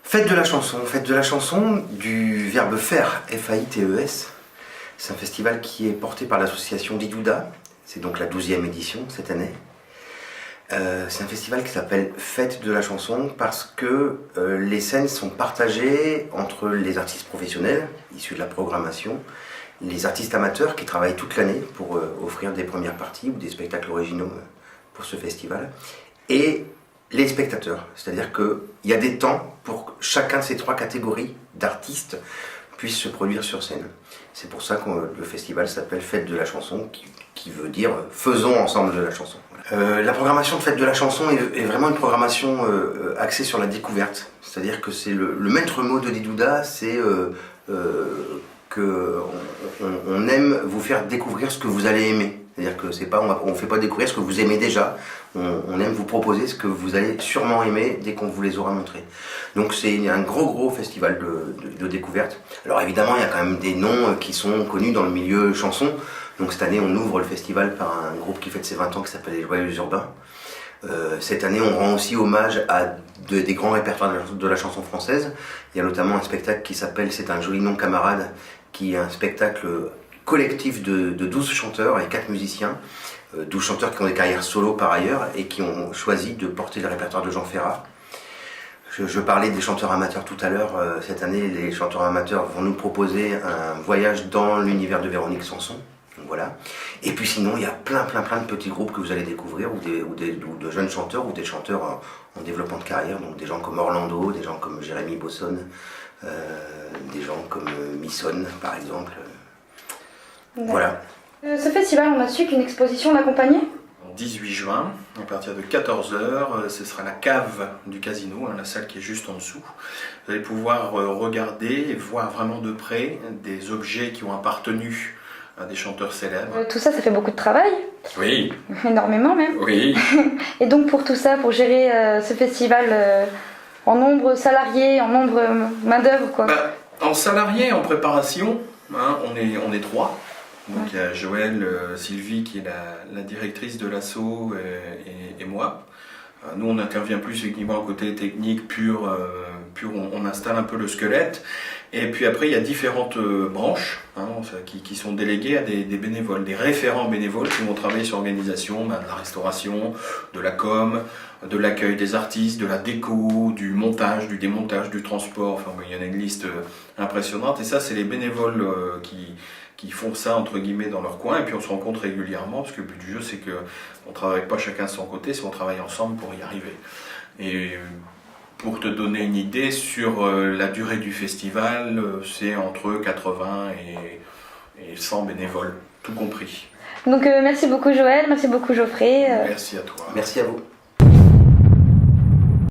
Fête de la chanson du verbe faire, F-A-I-T-E-S. C'est un festival qui est porté par l'association Didouda, c'est donc la 12e édition cette année. C'est un festival qui s'appelle Fête de la chanson parce que les scènes sont partagées entre les artistes professionnels, issus de la programmation, les artistes amateurs qui travaillent toute l'année pour offrir des premières parties ou des spectacles originaux pour ce festival, et les spectateurs. C'est-à-dire qu'il y a des temps pour que chacun de ces trois catégories d'artistes puisse se produire sur scène. C'est pour ça que le festival s'appelle Fête de la chanson, qui veut dire faisons ensemble de la chanson. La programmation de Fête de la chanson est vraiment une programmation axée sur la découverte. C'est-à-dire que c'est le maître mot de Didouda, c'est qu'on aime vous faire découvrir ce que vous allez aimer. C'est-à-dire que c'est pas, on ne fait pas découvrir ce que vous aimez déjà, on aime vous proposer ce que vous allez sûrement aimer dès qu'on vous les aura montrés. Donc c'est un gros festival de découverte. Alors évidemment, il y a quand même des noms qui sont connus dans le milieu chanson. Donc cette année, on ouvre le festival par un groupe qui fête ses 20 ans qui s'appelle les Joyeux Urbains. Cette année, on rend aussi hommage à des grands répertoires de la chanson française. Il y a notamment un spectacle qui s'appelle C'est un joli nom camarade, qui est un spectacle collectif de 12 chanteurs et 4 musiciens, 12 chanteurs qui ont des carrières solo par ailleurs et qui ont choisi de porter le répertoire de Jean Ferrat. Je parlais des chanteurs amateurs tout à l'heure. Cette année, les chanteurs amateurs vont nous proposer un voyage dans l'univers de Véronique Sanson. Donc voilà. Et puis sinon, il y a plein de petits groupes que vous allez découvrir, ou de jeunes chanteurs, ou des chanteurs en développement de carrière, donc des gens comme Orlando, des gens comme Jérémy Bosson, des gens comme Misson par exemple. Voilà. Ce festival, on a su qu'une exposition l'accompagnait ? 18 juin, à partir de 14 h, ce sera la cave du casino, la salle qui est juste en dessous. Vous allez pouvoir regarder et voir vraiment de près des objets qui ont appartenu à des chanteurs célèbres. Tout ça fait beaucoup de travail ? Oui. Énormément même. Oui. Et donc pour tout ça, pour gérer ce festival en nombre salarié, en nombre main-d'œuvre, quoi ? En salarié, en préparation, hein, on est 3. Donc il y a Joël, Sylvie qui est la directrice de l'asso et moi. Nous on intervient plus effectivement au côté technique pur, on installe un peu le squelette. Et puis après il y a différentes branches qui sont déléguées à des bénévoles, des référents bénévoles qui vont travailler sur l'organisation, de la restauration, de la com, de l'accueil des artistes, de la déco, du montage, du démontage, du transport. Enfin il y en a une liste impressionnante et ça c'est les bénévoles qui font ça entre guillemets dans leur coin, et puis on se rencontre régulièrement parce que le but du jeu c'est qu'on ne travaille pas chacun de son côté, c'est qu'on travaille ensemble pour y arriver. Et pour te donner une idée sur la durée du festival, c'est entre 80 et 100 bénévoles, tout compris. Donc merci beaucoup Joël, merci beaucoup Geoffrey. Merci à toi. Merci à vous.